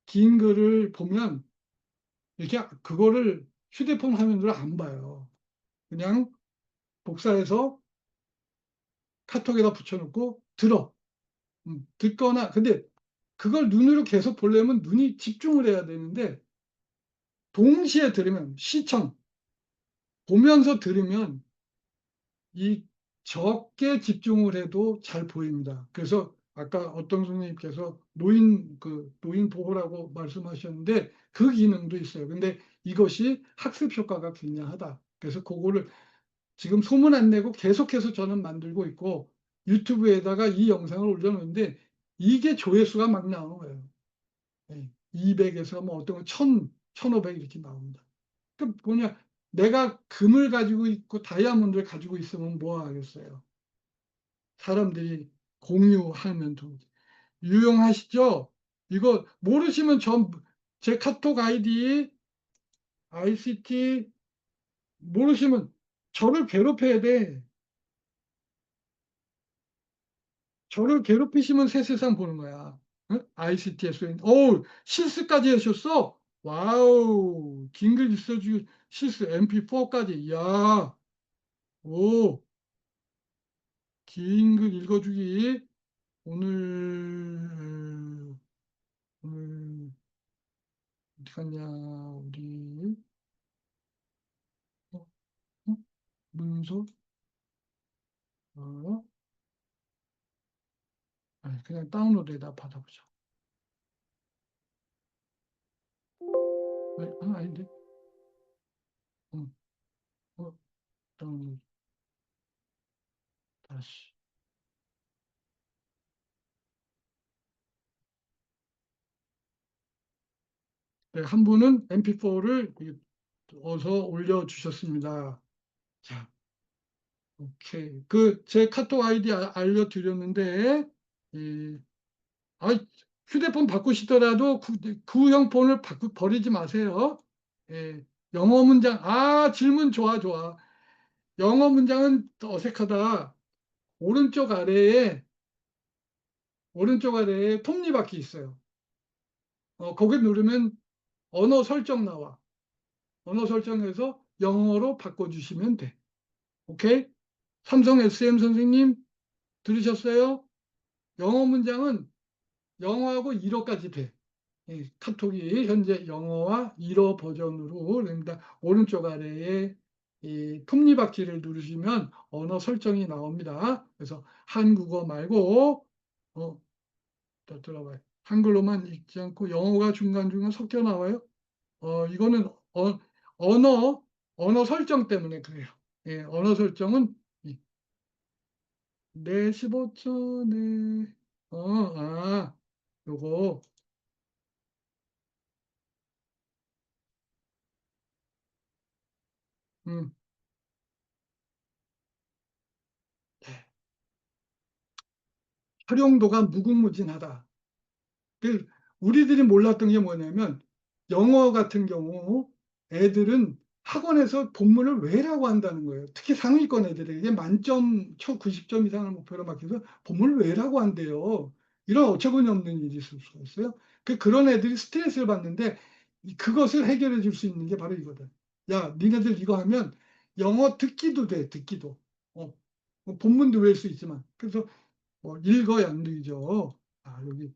긴 글을 보면 이렇게 그거를 휴대폰 화면으로 안 봐요. 그냥 복사해서 카톡에다 붙여놓고 들어. 듣거나 근데 그걸 눈으로 계속 보려면 눈이 집중을 해야 되는데 동시에 들으면 시청 보면서 들으면 이 적게 집중을 해도 잘 보입니다. 그래서 아까 어떤 선생님께서 노인 보호라고 말씀하셨는데 그 기능도 있어요. 근데 이것이 학습 효과가 굉장하다. 그래서 그거를 지금 소문 안 내고 계속해서 저는 만들고 있고 유튜브에다가 이 영상을 올려놓는데 이게 조회수가 막 나오는 거예요. 200에서 뭐 어떤 건 1000, 1500 이렇게 나옵니다. 그 뭐냐 내가 금을 가지고 있고 다이아몬드를 가지고 있으면 뭐 하겠어요? 사람들이 공유하면 좀 유용하시죠? 이거 모르시면 제 카톡 아이디 ICT 모르시면 저를 괴롭혀야 돼. 저를 괴롭히시면 새 세상 보는 거야. 응? ICT에서 어우 실수까지 하셨어? 와우 긴 글 있어주기 실수 MP4까지 이야 오 긴 글 읽어주기 오늘 어디 갔냐 우리 어? 어? 문서 어? 아니, 그냥 다운로드에다 받아보자. 아닌데? 응. 다운로드 다시. 네, 한 분은 MP4를 어서 올려주셨습니다. 자, 오케이. 제 카톡 아이디 알려드렸는데, 아, 휴대폰 바꾸시더라도 구형 폰을 버리지 마세요. 예, 영어 문장, 질문 좋아, 좋아. 영어 문장은 어색하다. 오른쪽 아래에 톱니바퀴 있어요. 거기 누르면 언어 설정 나와. 언어 설정해서 영어로 바꿔주시면 돼. 오케이? 삼성 SM 선생님 들으셨어요? 영어 문장은 영어하고 1어까지 돼. 카톡이 현재 영어와 1어 버전으로 됩니다. 오른쪽 아래에 이 톱니바퀴를 누르시면 언어 설정이 나옵니다. 그래서 한국어 말고 더 들어봐요. 한글로만 읽지 않고 영어가 중간중간 섞여 나와요. 이거는 언어 언어 설정 때문에 그래요. 예, 언어 설정은 내 15초 내 요거 음, 네. 활용도가 무궁무진하다. 우리들이 몰랐던 게 뭐냐면 영어 같은 경우 애들은 학원에서 본문을 외라고 한다는 거예요. 특히 상위권 애들에게 만점 초 90점 이상을 목표로 막혀서 본문을 외라고 한대요. 이런 어처구니 없는 일이 있을 수가 있어요. 그런 애들이 스트레스를 받는데 그것을 해결해 줄 수 있는 게 바로 이거다. 야, 니네들 이거 하면 영어 듣기도 돼, 듣기도. 본문도 외울 수 있지만. 그래서 뭐 일거양득이죠. 여기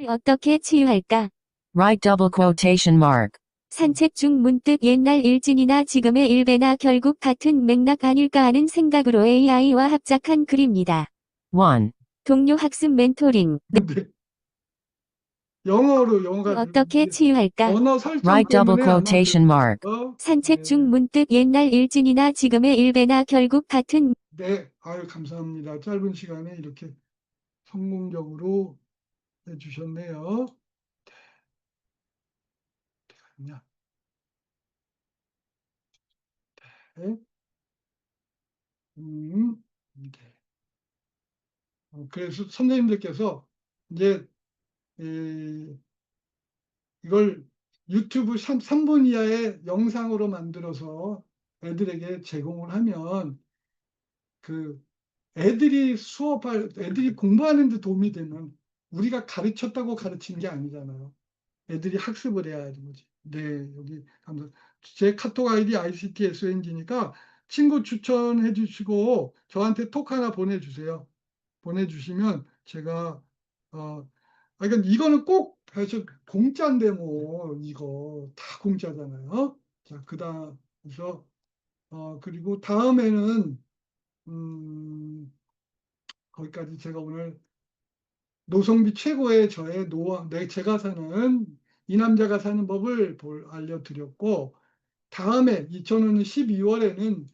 어떻게 치유할까? Right double quotation mark. 산책 중 문득 옛날 일진이나 지금의 일베나 결국 같은 맥락 아닐까 하는 생각으로 AI와 합작한 글입니다. 1. 동료 학습 멘토링. 근데 영어가 어떻게 치유할까? 언어 설정 Right double 때문에 아마 quotation mark. 산책 중 문득 옛날 일진이나 지금의 일베나 결국 같은 네, 감사합니다. 짧은 시간에 이렇게 성공적으로 해주셨네요. 그냥, 네. 네. 그래서 선생님들께서 이제 이걸 유튜브 3분 이하의 영상으로 만들어서 애들에게 제공을 하면 애들이 공부하는 데 도움이 되면 우리가 가르쳤다고 가르친 게 아니잖아요. 애들이 학습을 해야 하는 거지. 네, 여기 제 카톡 아이디 ICTSNG니까 친구 추천해 주시고 저한테 톡 하나 보내주세요. 보내주시면 제가 그러니까 이거는 꼭 공짜인데 뭐 이거 다 공짜잖아요. 자, 그래서 그리고 다음에는 거기까지 제가 오늘 노성비 최고의 저의 제가 사는 이 남자가 사는 법을 알려드렸고 다음에 2005년 12월에는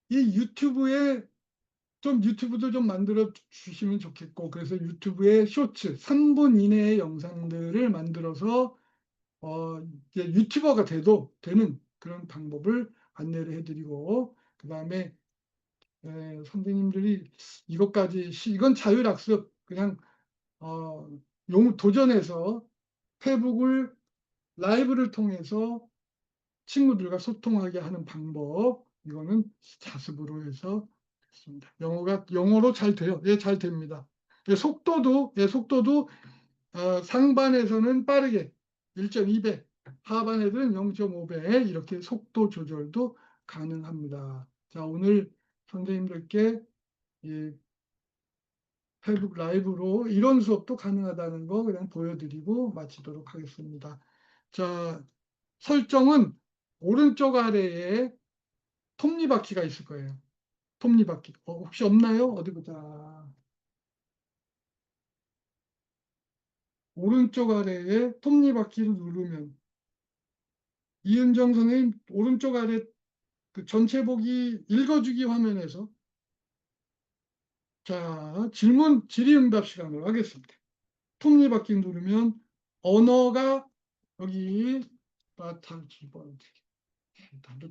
이 유튜브도 좀 만들어 주시면 좋겠고 그래서 유튜브에 쇼츠 3분 이내의 영상들을 만들어서 이제 유튜버가 되는 그런 방법을 안내를 해드리고, 그 다음에 선생님들이 이것까지 이건 자율학습 그냥 도전해서 페북을 라이브를 통해서 친구들과 소통하게 하는 방법, 이거는 자습으로 해서 했습니다. 영어로 잘 돼요. 예, 잘 됩니다. 예, 속도도 상반에서는 빠르게 1.2배, 하반에서는 0.5배 이렇게 속도 조절도 가능합니다. 자, 오늘 선생님들께 이 페북 라이브로 이런 수업도 가능하다는 거 그냥 보여드리고 마치도록 하겠습니다. 자, 설정은 오른쪽 아래에 톱니바퀴가 있을 거예요. 톱니바퀴. 혹시 없나요? 어디 보자. 오른쪽 아래에 톱니바퀴를 누르면 이은정 선생님 오른쪽 아래 그 전체 보기 읽어주기 화면에서 자, 질의응답 시간을 하겠습니다. 톱니바퀴 누르면 언어가 여기 나도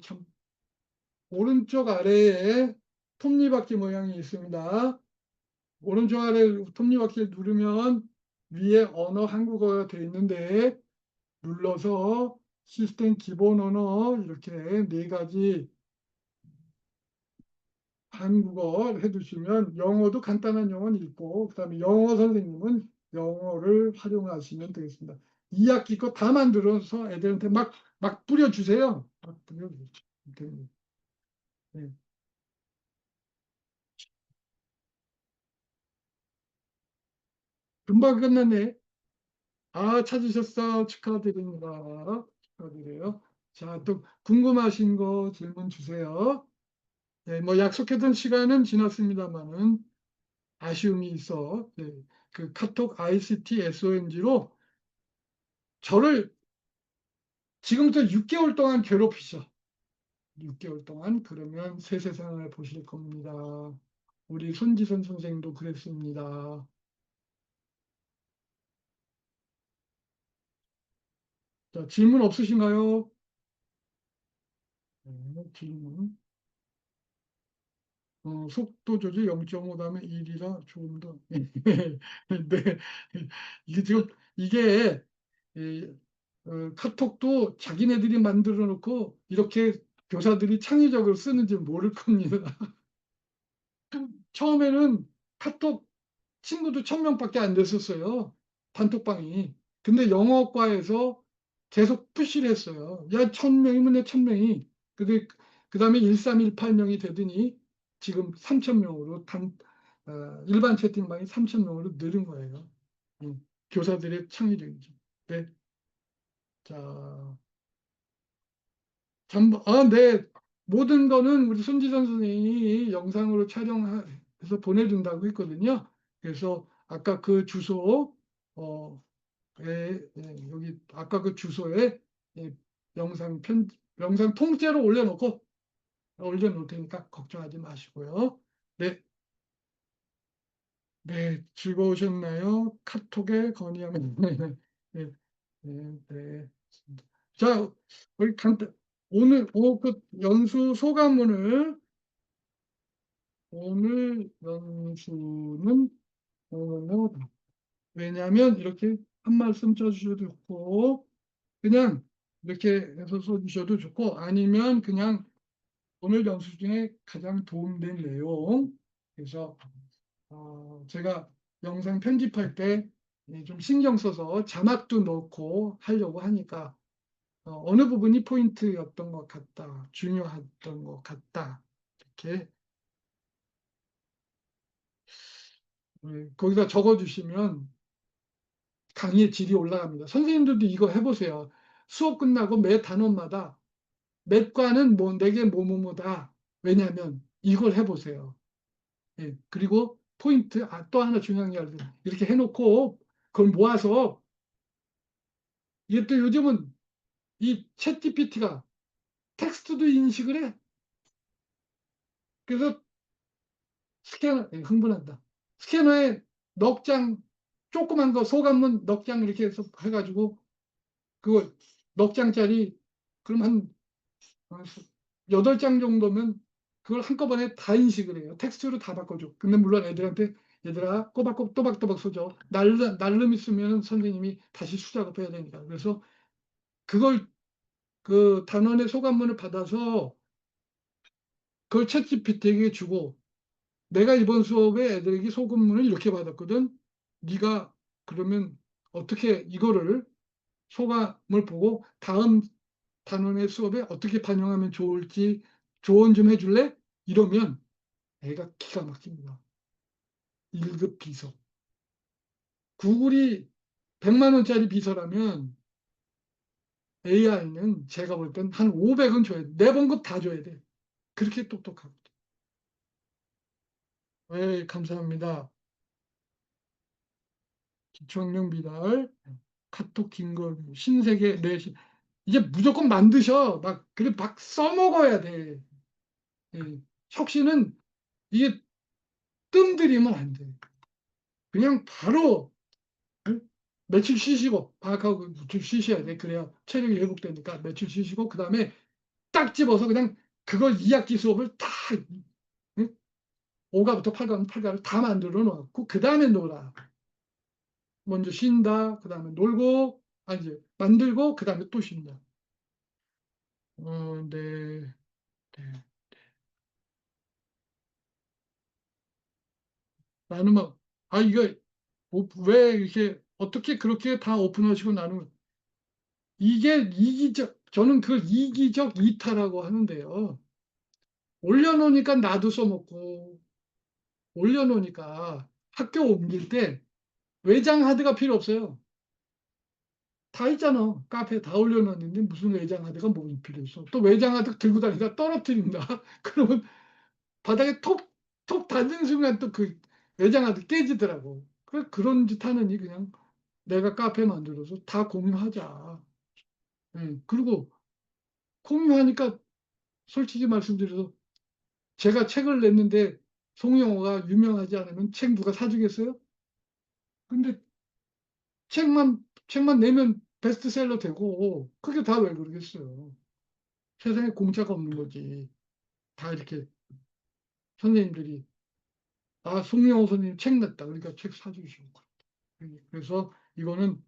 참 오른쪽 아래에 톱니바퀴 모양이 있습니다. 오른쪽 아래 톱니바퀴를 누르면 위에 언어 한국어가 되어 있는데 눌러서 시스템 기본 언어 이렇게 4가지 한국어 해두시면 영어도 간단한 영어는 있고 그다음에 영어 선생님은 영어를 활용하시면 되겠습니다. 2학기 거 다 만들어서 애들한테 막 뿌려주세요. 막 뿌려주세요. 네. 금방 끝났네. 찾으셨어. 축하드립니다. 축하드려요. 자, 또 궁금하신 거 질문 주세요. 네, 뭐 약속했던 시간은 지났습니다만은 아쉬움이 있어. 네, 그 카톡 ICT SONG로 저를 지금부터 6개월 동안 괴롭히죠. 6개월 동안 그러면 새 세상을 보실 겁니다. 우리 손지선 선생도 그랬습니다. 자, 질문 없으신가요? 네, 질문. 속도 조절 0.5 다음에 1이라 조금 더. 네. 이게 이, 카톡도 자기네들이 만들어 놓고 이렇게 교사들이 창의적으로 쓰는지 모를 겁니다. 처음에는 카톡 친구도 1000명밖에 안 됐었어요. 단톡방이. 근데 영어과에서 계속 푸시를 했어요. 야, 1000명이면 내 1000명이. 근데 그 다음에 1318명이 되더니 지금 3000명으로 일반 채팅방이 3000명으로 늘은 거예요. 교사들의 창의력이죠. 네. 자, 네. 모든 거는 우리 손지선 선생님이 영상으로 촬영해서 보내준다고 했거든요. 그래서 아까 그 주소, 여기 아까 그 주소에 예, 영상 통째로 올려놓을 테니까 걱정하지 마시고요. 네, 네, 즐거우셨나요? 카톡에 건의하면 네, 네, 네. 자, 우리 그 오늘 연수는 왜냐하면 이렇게 한 말씀 써주셔도 좋고 그냥 이렇게 해서 써주셔도 좋고 아니면 그냥 오늘 연수 중에 가장 도움된 내용 그래서 제가 영상 편집할 때 좀 신경 써서 자막도 넣고 하려고 하니까 어느 부분이 포인트였던 것 같다, 중요했던 것 같다 이렇게 거기다 적어주시면 강의의 질이 올라갑니다. 선생님들도 이거 해보세요. 수업 끝나고 매 단원마다 몇 과는 내게 뭐뭐뭐다. 왜냐하면 이걸 해보세요. 예, 그리고 포인트 또 하나 중요한 게 이렇게 해놓고 그걸 모아서 이게 또 요즘은 이 챗GPT가 텍스트도 인식을 해. 그래서 흥분한다. 스캐너에 넉 장 조그만 거 소감문 넉 장 이렇게 해서 해가지고 그거 넉 장짜리 그럼 한 8장 정도면 그걸 한꺼번에 다 인식을 해요. 텍스트로 다 바꿔줘. 근데 물론 애들한테 얘들아 꼬박꼬박 또박또박 써줘. 날름 있으면 선생님이 다시 수작업해야 되니까. 그래서 그걸 그 단원의 소감문을 받아서 그걸 챗GPT에게 주고 내가 이번 수업에 애들에게 소감문을 이렇게 받았거든. 네가 그러면 어떻게 이거를 소감을 보고 다음 단원의 수업에 어떻게 반영하면 좋을지 조언 좀 해줄래? 이러면 애가 기가 막힙니다. 1급 비서. 구글이 100만 원짜리 비서라면 AI는 제가 볼 땐 한 500은 줘야 돼. 내 번급 다 줘야 돼. 그렇게 똑똑하거든. 네, 감사합니다. 기초학력 미달, 카톡 긴거 신세계 내신 이제 무조건 만드셔. 막 그래 막 써먹어야 돼. 예. 혁신은 이게 뜸들이면 안 돼. 그냥 바로 며칠 쉬시고 방학하고 좀 쉬셔야 돼. 그래야 체력이 회복되니까 며칠 쉬시고 그다음에 딱 집어서 그냥 그걸 2학기 수업을 다 5가부터 8가를 다 만들어 놓고 그다음에 놀아. 먼저 쉰다. 그다음에 놀고 아니 만들고 그다음에 또 쉰다. 네. 네. 나는 막 이거 왜 이렇게 어떻게 그렇게 다 오픈하시고 나는 이게 이기적 저는 그걸 이기적 이탈하고 하는데요. 올려놓으니까 나도 써먹고 올려놓으니까 학교 옮길 때 외장 하드가 필요 없어요. 다 있잖아. 카페에 다 올려놨는데 무슨 외장 하드가 뭐 필요 있어. 또 외장 하드 들고 다니다가 떨어뜨린다. 그러면 바닥에 톡 닿는 순간 또 그 외장 하드 깨지더라고. 그런 짓 하느니 그냥 내가 카페 만들어서 다 공유하자. 그리고 공유하니까 솔직히 말씀드려서 제가 책을 냈는데 송영호가 유명하지 않으면 책 누가 사주겠어요? 근데 책만 내면 베스트셀러 되고 그게 다 왜 그러겠어요. 세상에 공짜가 없는 거지. 다 이렇게 선생님들이 송영호 선생님 책 냈다. 그러니까 책 사주시고. 그래서 이거는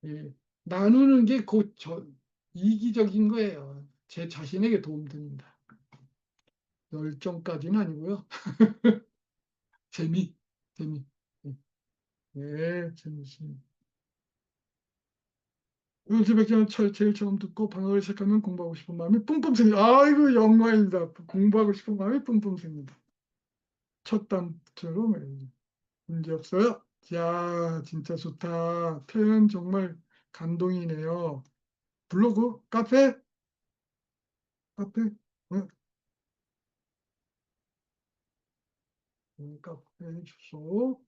예, 나누는 게 곧 이기적인 거예요. 제 자신에게 도움됩니다. 열정까지는 아니고요. 재미, 재미. 예, 재밌습니다. 요즘에 제일 처음 듣고 방학을 시작하면 공부하고 싶은 마음이 뿜뿜 생깁니다. 아이고 영광입니다. 공부하고 싶은 마음이 뿜뿜 생깁니다. 첫 단추로 문제 없어요. 야 진짜 좋다. 표현 정말 감동이네요. 블로그, 카페, 카페 주소.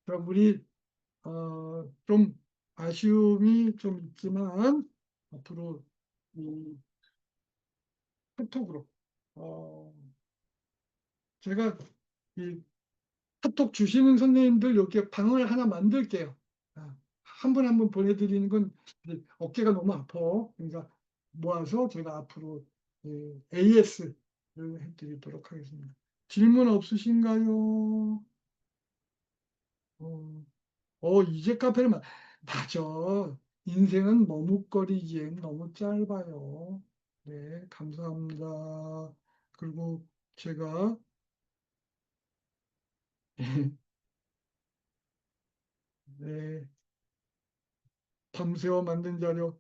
자, 우리 좀 아쉬움이 좀 있지만 앞으로 이 카톡으로 제가 이 카톡 주시는 선생님들 이렇게 방을 하나 만들게요. 한 분 한 분 보내드리는 건 이제 어깨가 너무 아파. 그러니까 모아서 제가 앞으로 AS를 해드리도록 하겠습니다. 질문 없으신가요? 어, 이제 카페를 맞아. 인생은 머뭇거리기엔 너무 짧아요. 네, 감사합니다. 그리고 제가 네, 밤새워 만든 자료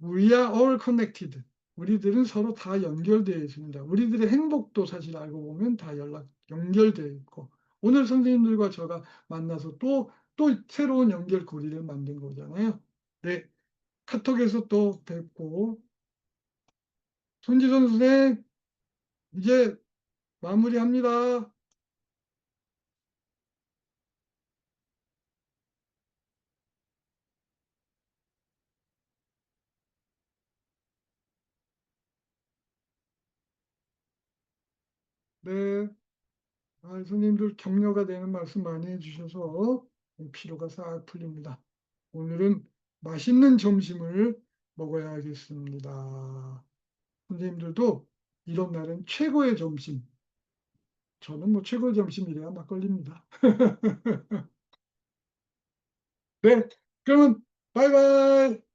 We are all connected. 우리들은 서로 다 연결되어 있습니다. 우리들의 행복도 사실 알고 보면 다 연결되어 있고 오늘 선생님들과 제가 만나서 또 새로운 연결고리를 만든 거잖아요. 네, 카톡에서 또 뵙고 손지선 선생 이제 마무리합니다. 네, 선생님들 격려가 되는 말씀 많이 해주셔서 피로가 싹 풀립니다. 오늘은 맛있는 점심을 먹어야겠습니다. 선생님들도 이런 날은 최고의 점심. 저는 뭐 최고의 점심이래야 막걸리입니다. 네, 그러면 바이바이.